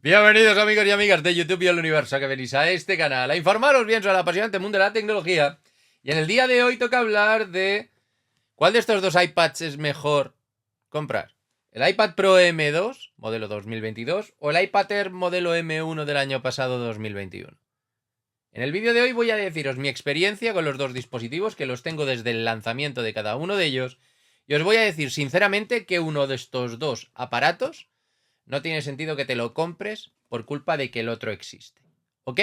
Bienvenidos amigos y amigas de YouTube y el universo que venís a este canal a informaros bien sobre el apasionante mundo de la tecnología. Y en el día de hoy toca hablar de cuál de estos dos iPads es mejor comprar. ¿El iPad Pro M2, modelo 2022, o el iPad Air modelo M1 del año pasado 2021? En el vídeo de hoy voy a deciros mi experiencia con los dos dispositivos, que los tengo desde el lanzamiento de cada uno de ellos, y os voy a decir sinceramente que uno de estos dos aparatos no tiene sentido que te lo compres por culpa de que el otro existe. ¿Ok?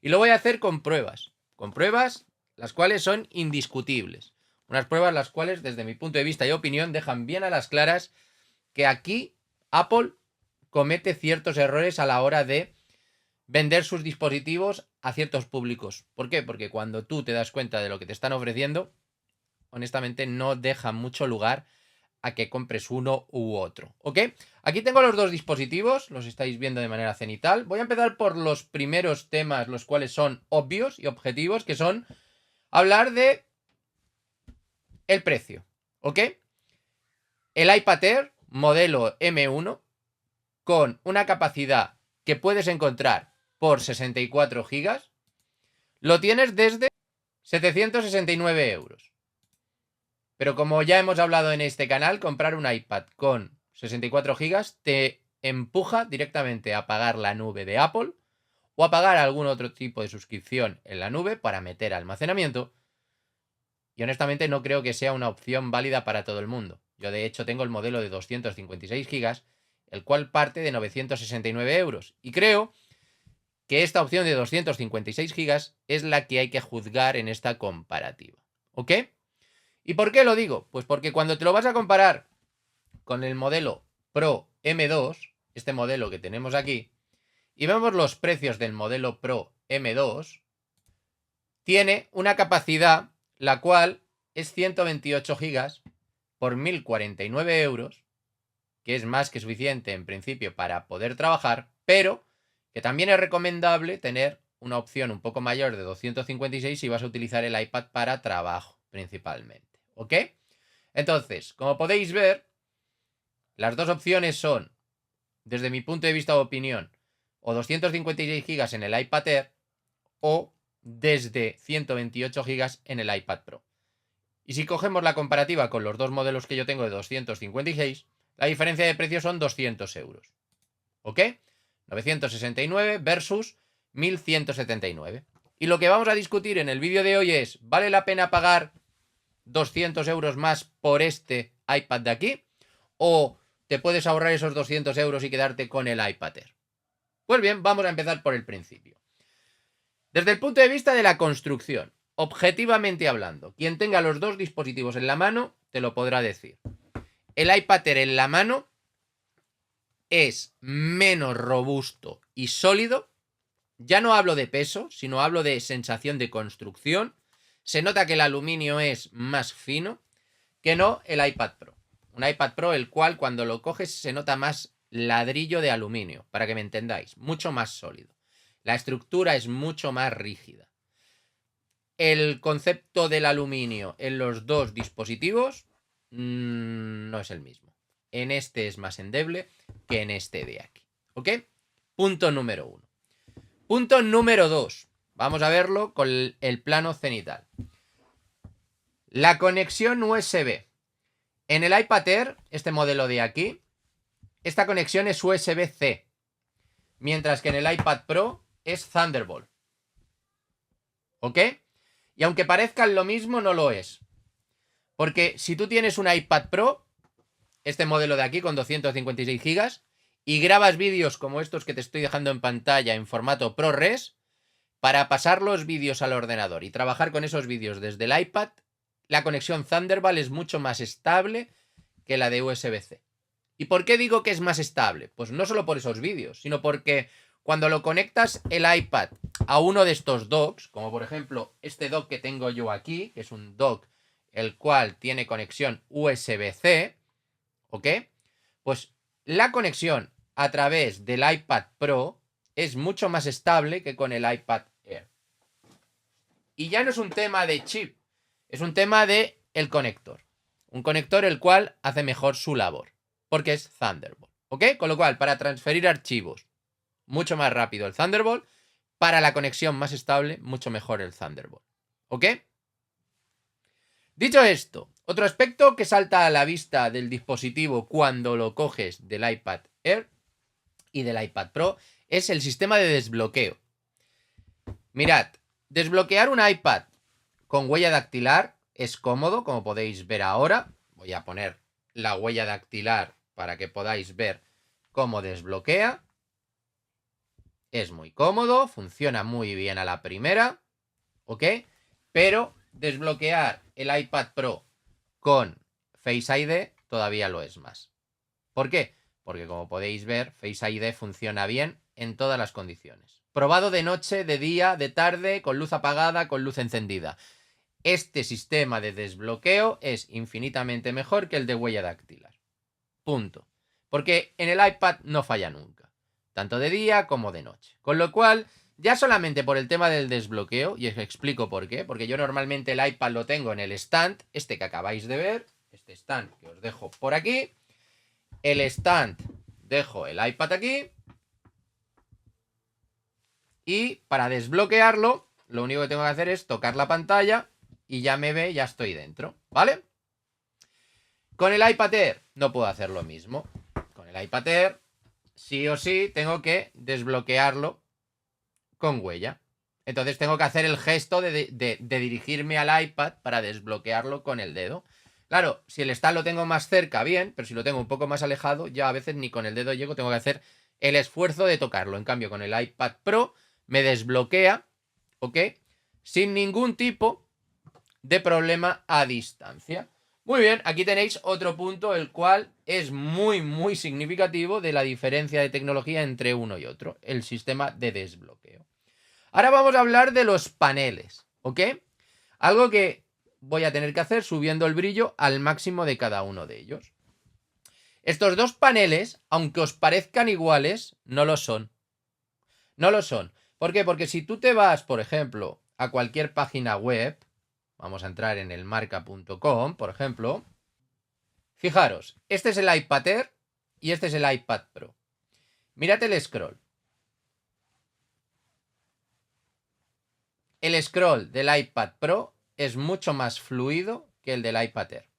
Y lo voy a hacer con pruebas. Con pruebas las cuales son indiscutibles. Unas pruebas las cuales, desde mi punto de vista y opinión, dejan bien a las claras que aquí Apple comete ciertos errores a la hora de vender sus dispositivos a ciertos públicos. ¿Por qué? Porque cuando tú te das cuenta de lo que te están ofreciendo, honestamente no deja mucho lugar a que compres uno u otro, ¿ok? Aquí tengo los dos dispositivos, los estáis viendo de manera cenital. Voy a empezar por los primeros temas, los cuales son obvios y objetivos, que son hablar de el precio, ¿ok? El iPad Air modelo M1 con una capacidad que puedes encontrar por 64 GB, lo tienes desde 769 euros. Pero como ya hemos hablado en este canal, comprar un iPad con 64 GB te empuja directamente a pagar la nube de Apple o a pagar algún otro tipo de suscripción en la nube para meter almacenamiento. Y honestamente no creo que sea una opción válida para todo el mundo. Yo de hecho tengo el modelo de 256 GB, el cual parte de 969 euros. Y creo que esta opción de 256 GB es la que hay que juzgar en esta comparativa. ¿Ok? ¿Y por qué lo digo? Pues porque cuando te lo vas a comparar con el modelo Pro M2, este modelo que tenemos aquí, y vemos los precios del modelo Pro M2, tiene una capacidad la cual es 128 GB por 1049 euros, que es más que suficiente en principio para poder trabajar, pero que también es recomendable tener una opción un poco mayor de 256 si vas a utilizar el iPad para trabajo principalmente. ¿Ok? Entonces, como podéis ver, las dos opciones son, desde mi punto de vista o opinión, o 256 GB en el iPad Air o desde 128 GB en el iPad Pro. Y si cogemos la comparativa con los dos modelos que yo tengo de 256, la diferencia de precio son 200 euros. ¿Ok? 969 versus 1179. Y lo que vamos a discutir en el vídeo de hoy es, ¿vale la pena pagar 200 euros más por este iPad de aquí? ¿O te puedes ahorrar esos 200 euros y quedarte con el iPad Air? Pues bien, vamos a empezar por el principio. Desde el punto de vista de la construcción, objetivamente hablando, quien tenga los dos dispositivos en la mano te lo podrá decir. El iPad Air en la mano es menos robusto y sólido. Ya no hablo de peso, sino hablo de sensación de construcción. Se nota que el aluminio es más fino que no el iPad Pro. Un iPad Pro el cual cuando lo coges se nota más ladrillo de aluminio, para que me entendáis, mucho más sólido. La estructura es mucho más rígida. El concepto del aluminio en los dos dispositivos no es el mismo. En este es más endeble que en este de aquí. ¿Ok? Punto número 1. Punto número 2. Vamos a verlo con el plano cenital. La conexión USB. En el iPad Air, este modelo de aquí, esta conexión es USB-C, mientras que en el iPad Pro es Thunderbolt. ¿Ok? Y aunque parezcan lo mismo, no lo es. Porque si tú tienes un iPad Pro, este modelo de aquí con 256 GB, y grabas vídeos como estos que te estoy dejando en pantalla en formato ProRes, para pasar los vídeos al ordenador y trabajar con esos vídeos desde el iPad, la conexión Thunderbolt es mucho más estable que la de USB-C. ¿Y por qué digo que es más estable? Pues no solo por esos vídeos, sino porque cuando lo conectas el iPad a uno de estos docks, como por ejemplo este dock que tengo yo aquí, que es un dock el cual tiene conexión USB-C, ¿ok? Pues la conexión a través del iPad Pro es mucho más estable que con el iPad Air. Y ya no es un tema de chip, es un tema de el conector. Un conector el cual hace mejor su labor, porque es Thunderbolt. ¿Ok? Con lo cual, para transferir archivos mucho más rápido el Thunderbolt. Para la conexión más estable, mucho mejor el Thunderbolt. ¿Ok? Dicho esto, otro aspecto que salta a la vista del dispositivo cuando lo coges del iPad Air y del iPad Pro es el sistema de desbloqueo. Mirad, desbloquear un iPad con huella dactilar es cómodo, como podéis ver ahora. Voy a poner la huella dactilar para que podáis ver cómo desbloquea. Es muy cómodo, funciona muy bien a la primera, ¿ok? Pero desbloquear el iPad Pro con Face ID todavía lo es más. ¿Por qué? Porque como podéis ver, Face ID funciona bien en todas las condiciones. Probado de noche, de día, de tarde, con luz apagada, con luz encendida. Este sistema de desbloqueo es infinitamente mejor que el de huella dactilar. Punto. Porque en el iPad no falla nunca. Tanto de día como de noche. Con lo cual, ya solamente por el tema del desbloqueo, y os explico por qué, porque yo normalmente el iPad lo tengo en el stand, este que acabáis de ver, este stand que os dejo por aquí. El stand, dejo el iPad aquí. Y para desbloquearlo, lo único que tengo que hacer es tocar la pantalla y ya me ve, ya estoy dentro, ¿vale? Con el iPad Air no puedo hacer lo mismo. Con el iPad Air, sí o sí, tengo que desbloquearlo con huella. Entonces tengo que hacer el gesto de dirigirme al iPad para desbloquearlo con el dedo. Claro, si el stand lo tengo más cerca, bien, pero si lo tengo un poco más alejado, ya a veces ni con el dedo llego, tengo que hacer el esfuerzo de tocarlo. En cambio, con el iPad Pro me desbloquea, ¿ok? Sin ningún tipo de problema a distancia. Muy bien, aquí tenéis otro punto, el cual es muy significativo de la diferencia de tecnología entre uno y otro, el sistema de desbloqueo. Ahora vamos a hablar de los paneles, ¿ok? Algo que voy a tener que hacer subiendo el brillo al máximo de cada uno de ellos. Estos dos paneles, aunque os parezcan iguales, no lo son. No lo son. ¿Por qué? Porque si tú te vas, por ejemplo, a cualquier página web, vamos a entrar en el marca.com, por ejemplo. Fijaros, este es el iPad Air y este es el iPad Pro. Mirad el scroll. El scroll del iPad Pro es mucho más fluido que el del iPad Air.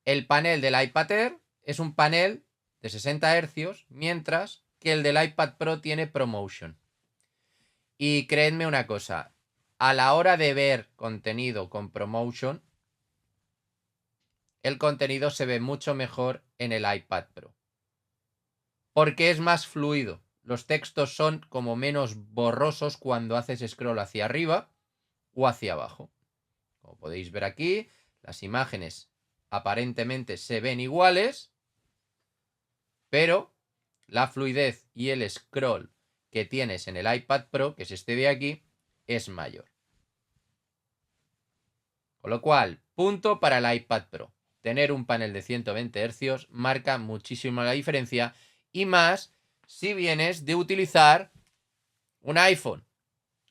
El panel del iPad Air es un panel de 60 Hz, mientras que el del iPad Pro tiene ProMotion. Y creedme una cosa, a la hora de ver contenido con ProMotion, el contenido se ve mucho mejor en el iPad Pro. Porque es más fluido. Los textos son como menos borrosos cuando haces scroll hacia arriba o hacia abajo. Como podéis ver aquí, las imágenes aparentemente se ven iguales, pero la fluidez y el scroll que tienes en el iPad Pro, que es este de aquí, es mayor. Con lo cual, punto para el iPad Pro. Tener un panel de 120 Hz marca muchísimo la diferencia, y más si vienes de utilizar un iPhone.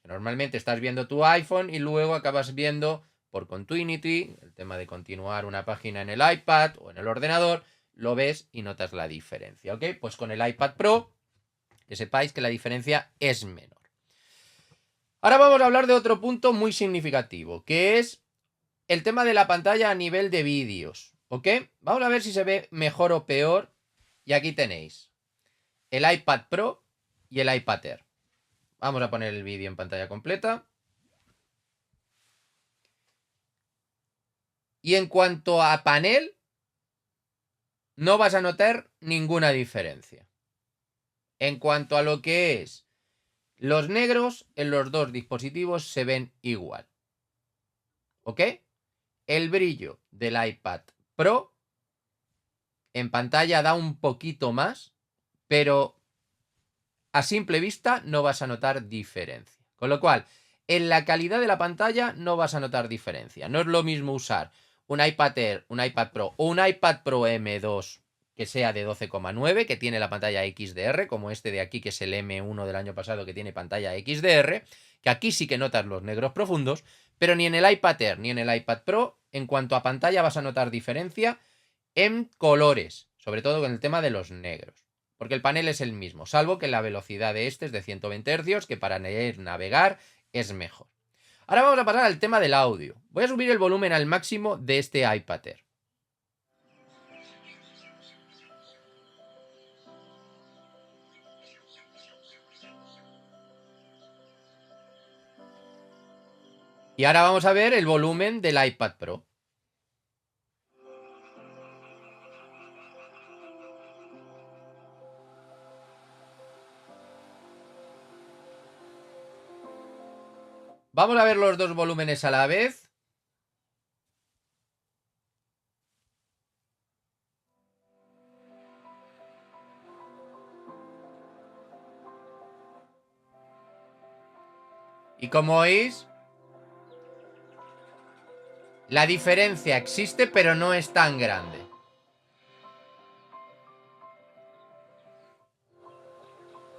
Normalmente estás viendo tu iPhone y luego acabas viendo por Continuity, el tema de continuar una página en el iPad o en el ordenador, lo ves y notas la diferencia, ¿ok? Pues con el iPad Pro, que sepáis que la diferencia es menor. Ahora vamos a hablar de otro punto muy significativo, que es el tema de la pantalla a nivel de vídeos, ¿ok? Vamos a ver si se ve mejor o peor. Y aquí tenéis el iPad Pro y el iPad Air. Vamos a poner el vídeo en pantalla completa. Y en cuanto a panel, no vas a notar ninguna diferencia. En cuanto a lo que es los negros, en los dos dispositivos se ven igual. ¿Ok? El brillo del iPad Pro en pantalla da un poquito más, pero a simple vista no vas a notar diferencia. Con lo cual, en la calidad de la pantalla no vas a notar diferencia. No es lo mismo usar un iPad Air, un iPad Pro o un iPad Pro M2 que sea de 12,9, que tiene la pantalla XDR, como este de aquí, que es el M1 del año pasado, que tiene pantalla XDR, que aquí sí que notas los negros profundos, pero ni en el iPad Air ni en el iPad Pro, en cuanto a pantalla, vas a notar diferencia en colores, sobre todo con el tema de los negros. porque el panel es el mismo, salvo que la velocidad de este es de 120 Hz, que para navegar es mejor. Ahora vamos a pasar al tema del audio. Voy a subir el volumen al máximo de este iPad Air. Y ahora vamos a ver el volumen del iPad Pro. Vamos a ver los dos volúmenes a la vez. Y como oís, la diferencia existe, pero no es tan grande.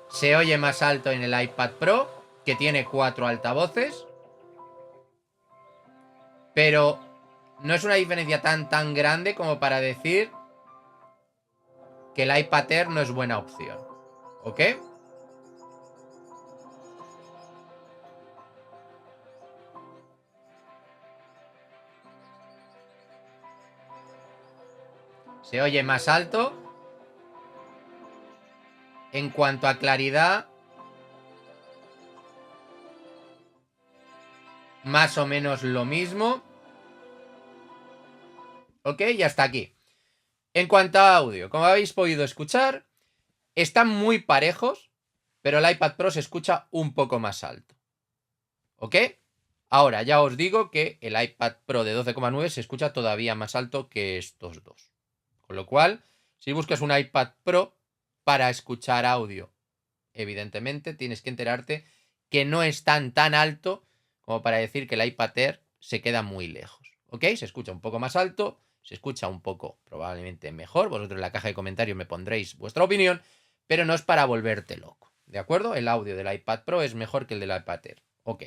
Se oye más alto en el iPad Pro, que tiene 4 altavoces, pero no es una diferencia tan grande como para decir que el iPad Air no es buena opción. ¿Ok? Se oye más alto. En cuanto a claridad, más o menos lo mismo. ¿Ok? Y hasta aquí. En cuanto a audio, como habéis podido escuchar, están muy parejos, pero el iPad Pro se escucha un poco más alto. ¿Ok? Ahora ya os digo que el iPad Pro de 12,9 se escucha todavía más alto que estos dos. Con lo cual, si buscas un iPad Pro para escuchar audio, evidentemente tienes que enterarte que no es tan alto como para decir que el iPad Air se queda muy lejos. ¿Ok? Se escucha un poco más alto, se escucha un poco probablemente mejor. Vosotros en la caja de comentarios me pondréis vuestra opinión, pero no es para volverte loco. ¿De acuerdo? El audio del iPad Pro es mejor que el del iPad Air. Ok.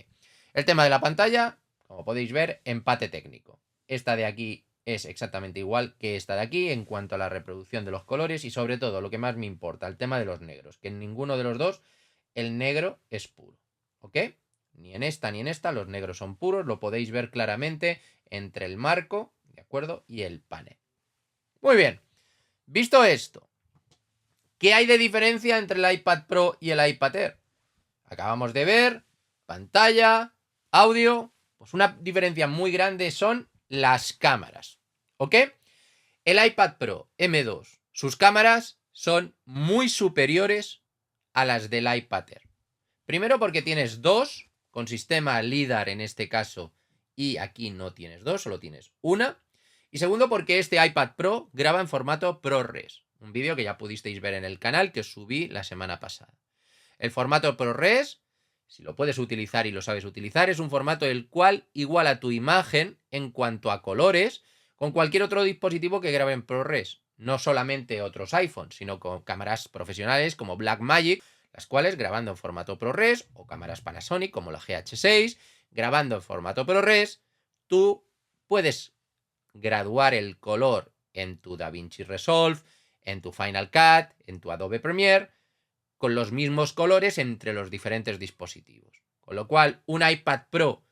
El tema de la pantalla, como podéis ver, empate técnico. Esta de aquí es exactamente igual que esta de aquí en cuanto a la reproducción de los colores y sobre todo lo que más me importa, el tema de los negros, que en ninguno de los dos el negro es puro. ¿Ok? Ni en esta ni en esta los negros son puros, lo podéis ver claramente entre el marco, ¿de acuerdo? Y el panel. Muy bien, visto esto, ¿qué hay de diferencia entre el iPad Pro y el iPad Air? Acabamos de ver pantalla, audio, pues una diferencia muy grande son las cámaras. ¿Ok? El iPad Pro M2, sus cámaras son muy superiores a las del iPad Air. Primero porque tienes dos, con sistema LiDAR en este caso, y aquí no tienes dos, solo tienes una. Y segundo porque este iPad Pro graba en formato ProRes, un vídeo que ya pudisteis ver en el canal que os subí la semana pasada. El formato ProRes, si lo puedes utilizar y lo sabes utilizar, es un formato el cual iguala tu imagen en cuanto a colores con cualquier otro dispositivo que grabe en ProRes. No solamente otros iPhones, sino con cámaras profesionales como Blackmagic, las cuales grabando en formato ProRes, o cámaras Panasonic como la GH6, grabando en formato ProRes, tú puedes graduar el color en tu DaVinci Resolve, en tu Final Cut, en tu Adobe Premiere, con los mismos colores entre los diferentes dispositivos. Con lo cual, un iPad Pro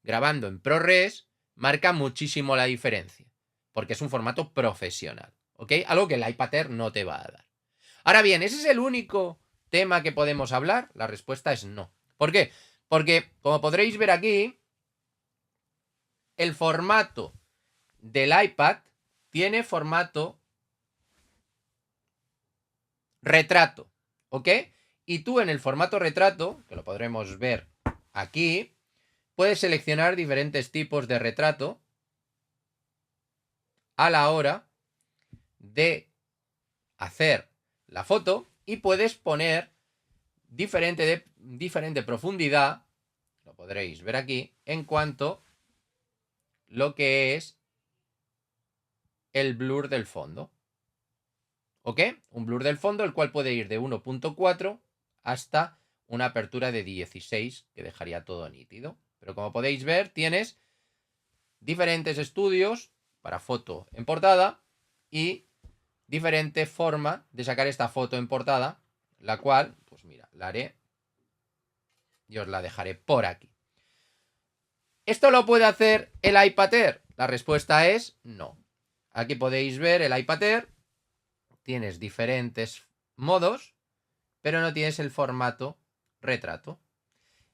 grabando en ProRes marca muchísimo la diferencia, porque es un formato profesional, ¿ok? Algo que el iPad Air no te va a dar. Ahora bien, ¿ese es el único tema que podemos hablar? La respuesta es no. ¿Por qué? Porque, como podréis ver aquí, el formato del iPad tiene formato retrato, ¿ok? Y tú en el formato retrato, que lo podremos ver aquí, puedes seleccionar diferentes tipos de retrato a la hora de hacer la foto y puedes poner diferente profundidad, lo podréis ver aquí, en cuanto lo que es el blur del fondo. ¿Ok? Un blur del fondo, el cual puede ir de 1.4 hasta una apertura de 16, que dejaría todo nítido. Pero como podéis ver, tienes diferentes estudios para foto en portada y diferente forma de sacar esta foto en portada, la cual, pues mira, la haré y os la dejaré por aquí. ¿Esto lo puede hacer el iPad Air? La respuesta es no. Aquí podéis ver el iPad Air. Tienes diferentes modos, pero no tienes el formato retrato.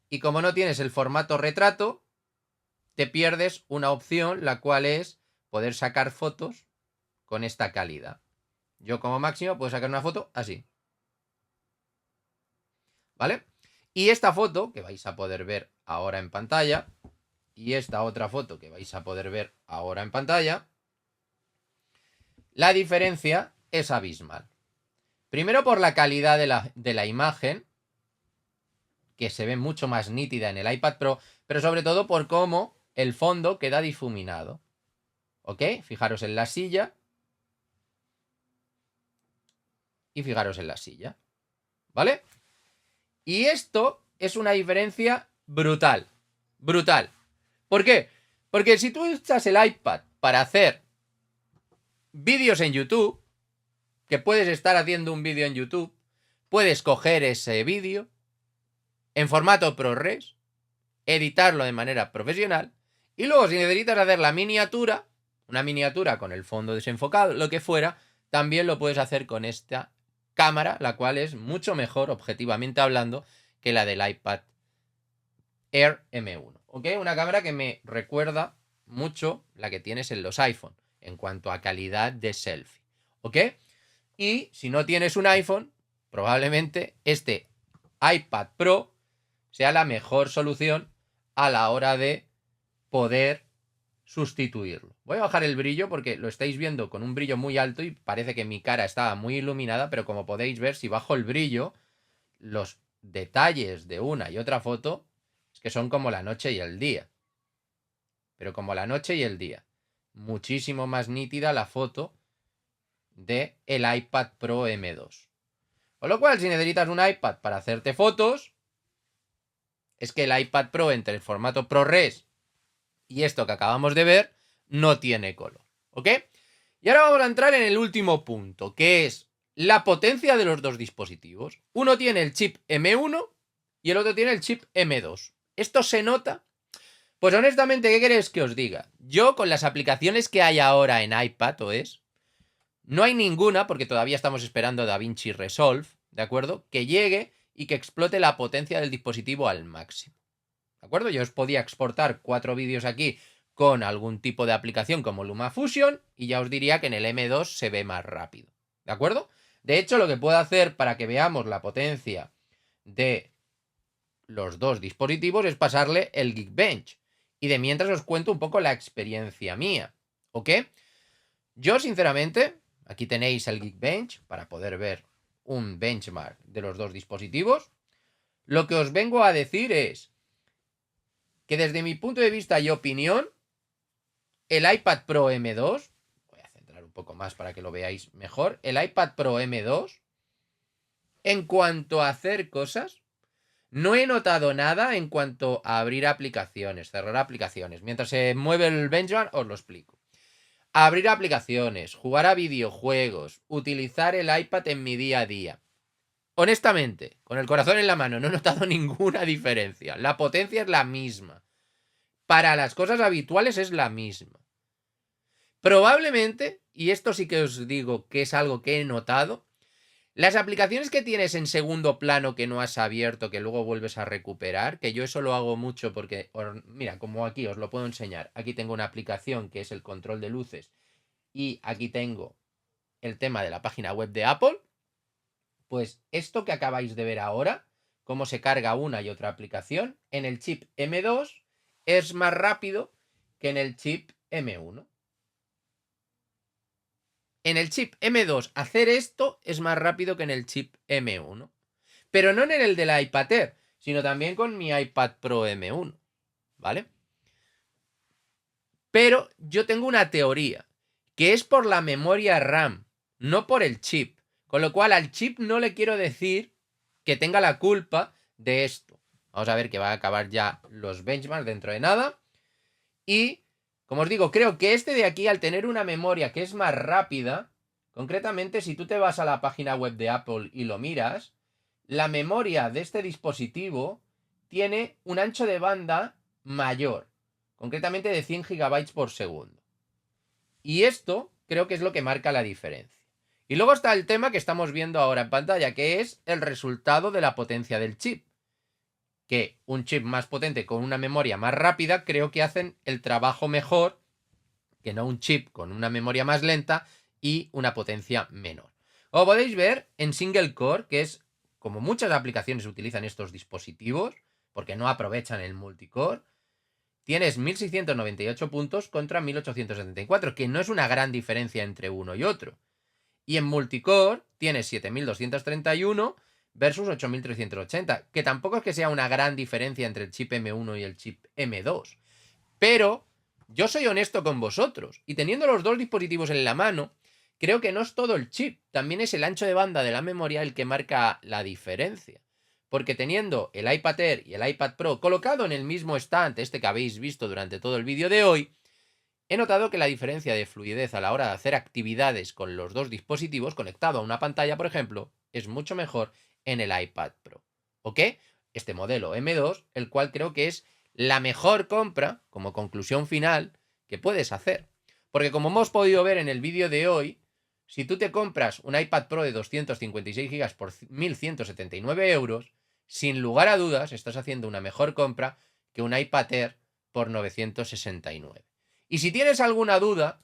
Y como no tienes el formato retrato, te pierdes una opción, la cual es poder sacar fotos con esta calidad. Yo como máximo puedo sacar una foto así. ¿Vale? Y esta foto, que vais a poder ver ahora en pantalla, y esta otra foto que vais a poder ver ahora en pantalla, la diferencia es abismal. Primero por la calidad de la imagen, que se ve mucho más nítida en el iPad Pro, pero sobre todo por cómo el fondo queda difuminado. ¿Ok? Fijaros en la silla. Y fijaros en la silla. ¿Vale? Y esto es una diferencia brutal. Brutal. ¿Por qué? Porque si tú usas el iPad para hacer vídeos en YouTube, que puedes estar haciendo un vídeo en YouTube, puedes coger ese vídeo en formato ProRes, editarlo de manera profesional, y luego si necesitas hacer la miniatura, una miniatura con el fondo desenfocado, lo que fuera, también lo puedes hacer con esta cámara, la cual es mucho mejor, objetivamente hablando, que la del iPad Air M1. ¿Ok? Una cámara que me recuerda mucho la que tienes en los iPhone, en cuanto a calidad de selfie. ¿Ok? Y si no tienes un iPhone, probablemente este iPad Pro sea la mejor solución a la hora de poder sustituirlo. Voy a bajar el brillo porque lo estáis viendo con un brillo muy alto y parece que mi cara estaba muy iluminada, pero como podéis ver, si bajo el brillo, los detalles de una y otra foto es que son como la noche y el día. Pero como la noche y el día. Muchísimo más nítida la foto de el iPad Pro M2. Con lo cual, si necesitas un iPad para hacerte fotos, es que el iPad Pro entre el formato ProRes y esto que acabamos de ver no tiene color. ¿Ok? Y ahora vamos a entrar en el último punto, que es la potencia de los dos dispositivos. Uno tiene el chip M1 y el otro tiene el chip M2. ¿Esto se nota? Pues honestamente, ¿qué queréis que os diga? Yo con las aplicaciones que hay ahora en iPadOS, no hay ninguna, porque todavía estamos esperando DaVinci Resolve, ¿de acuerdo? Que llegue y que explote la potencia del dispositivo al máximo. ¿De acuerdo? Yo os podía exportar 4 vídeos aquí con algún tipo de aplicación como LumaFusion y ya os diría que en el M2 se ve más rápido. ¿De acuerdo? De hecho, lo que puedo hacer para que veamos la potencia de los dos dispositivos es pasarle el Geekbench. Y de mientras os cuento un poco la experiencia mía. ¿Ok? Yo, sinceramente, aquí tenéis el Geekbench para poder ver un benchmark de los dos dispositivos. Lo que os vengo a decir es que desde mi punto de vista y opinión, el iPad Pro M2, voy a centrar un poco más para que lo veáis mejor, el iPad Pro M2, en cuanto a hacer cosas, no he notado nada en cuanto a abrir aplicaciones, cerrar aplicaciones. Mientras se mueve el benchmark, os lo explico. Abrir aplicaciones, jugar a videojuegos, utilizar el iPad en mi día a día. Honestamente, con el corazón en la mano, no he notado ninguna diferencia. La potencia es la misma. Para las cosas habituales es la misma. Probablemente, y esto sí que os digo que es algo que he notado, las aplicaciones que tienes en segundo plano que no has abierto, que luego vuelves a recuperar, que yo eso lo hago mucho porque, mira, como aquí os lo puedo enseñar. Aquí tengo una aplicación que es el control de luces y aquí tengo el tema de la página web de Apple. Pues esto que acabáis de ver ahora, cómo se carga una y otra aplicación, en el chip M2 es más rápido que en el chip M1. En el chip M2 hacer esto es más rápido que en el chip M1. Pero no en el del iPad Air, sino también con mi iPad Pro M1. ¿Vale? Pero yo tengo una teoría, que es por la memoria RAM, no por el chip. Con lo cual al chip no le quiero decir que tenga la culpa de esto. Vamos a ver que va a acabar ya los benchmarks dentro de nada. Y, como os digo, creo que este de aquí, al tener una memoria que es más rápida, Concretamente, si tú te vas a la página web de Apple y lo miras, la memoria de este dispositivo tiene un ancho de banda mayor, concretamente de 100 GB por segundo. Y esto creo que es lo que marca la diferencia. Y luego está el tema que estamos viendo ahora en pantalla, que es el resultado de la potencia del chip. Que un chip más potente con una memoria más rápida creo que hacen el trabajo mejor que no un chip con una memoria más lenta y una potencia menor. Como podéis ver, en single core, que es como muchas aplicaciones utilizan estos dispositivos, porque no aprovechan el multicore, tienes 1698 puntos contra 1874, que no es una gran diferencia entre uno y otro. Y en multicore tienes 7231 versus 8380, que tampoco es que sea una gran diferencia entre el chip M1 y el chip M2. Pero yo soy honesto con vosotros, y teniendo los dos dispositivos en la mano, creo que no es todo el chip, también es el ancho de banda de la memoria el que marca la diferencia. Porque teniendo el iPad Air y el iPad Pro colocado en el mismo stand, este que habéis visto durante todo el vídeo de hoy, he notado que la diferencia de fluidez a la hora de hacer actividades con los dos dispositivos conectado a una pantalla, por ejemplo, es mucho mejor en el iPad Pro. ¿Ok? Este modelo M2, el cual creo que es la mejor compra, como conclusión final, que puedes hacer. Porque como hemos podido ver en el vídeo de hoy, si tú te compras un iPad Pro de 256 GB por 1.179 euros, sin lugar a dudas estás haciendo una mejor compra que un iPad Air por 969. Y si tienes alguna duda,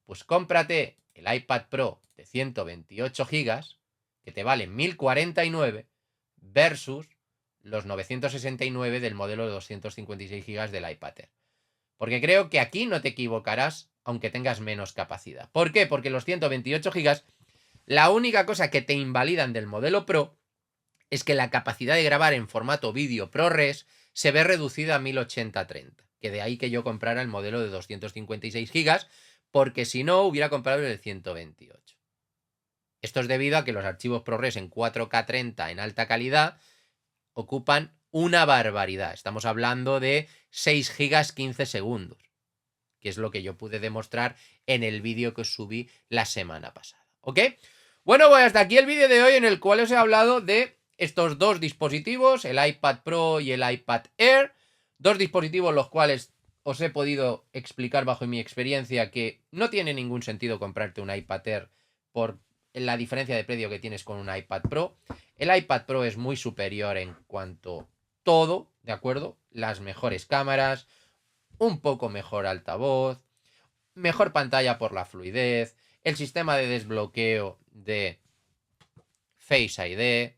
pues cómprate el iPad Pro de 128 GB, que te vale 1.049, versus los 969 del modelo de 256 GB del iPad Air. Porque creo que aquí no te equivocarás, aunque tengas menos capacidad. ¿Por qué? Porque los 128 GB, la única cosa que te invalidan del modelo Pro es que la capacidad de grabar en formato vídeo ProRes se ve reducida a 1080-30. Que de ahí que yo comprara el modelo de 256 GB, porque si no hubiera comprado el de 128. Esto es debido a que los archivos ProRes en 4K 30 en alta calidad ocupan una barbaridad. Estamos hablando de 6 GB 15 segundos, que es lo que yo pude demostrar en el vídeo que os subí la semana pasada. ¿Ok? Bueno, pues hasta aquí el vídeo de hoy, en el cual os he hablado de estos dos dispositivos, el iPad Pro y el iPad Air. Dos dispositivos los cuales os he podido explicar bajo mi experiencia que no tiene ningún sentido comprarte un iPad Air por la diferencia de precio que tienes con un iPad Pro. El iPad Pro es muy superior en cuanto a todo, ¿de acuerdo? Las mejores cámaras, un poco mejor altavoz, mejor pantalla por la fluidez, el sistema de desbloqueo de Face ID,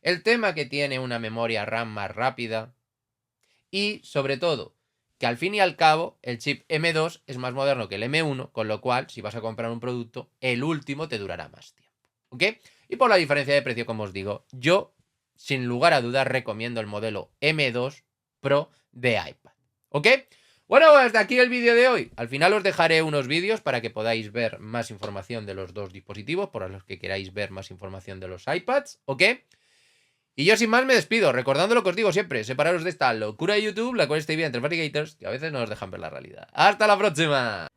el tema que tiene una memoria RAM más rápida y, sobre todo, que al fin y al cabo el chip M2 es más moderno que el M1, con lo cual, si vas a comprar un producto, el último te durará más tiempo. ¿Ok? Y por la diferencia de precio, como os digo, yo, sin lugar a dudas, recomiendo el modelo M2 Pro de iPad. ¿Ok? Bueno, hasta aquí el vídeo de hoy. Al final os dejaré unos vídeos para que podáis ver más información de los dos dispositivos, por los que queráis ver más información de los iPads, ¿ok? Y yo sin más me despido, recordando lo que os digo siempre, separaros de esta locura de YouTube, la cual estáis bien entre Fabricators, que a veces no nos dejan ver la realidad. ¡Hasta la próxima!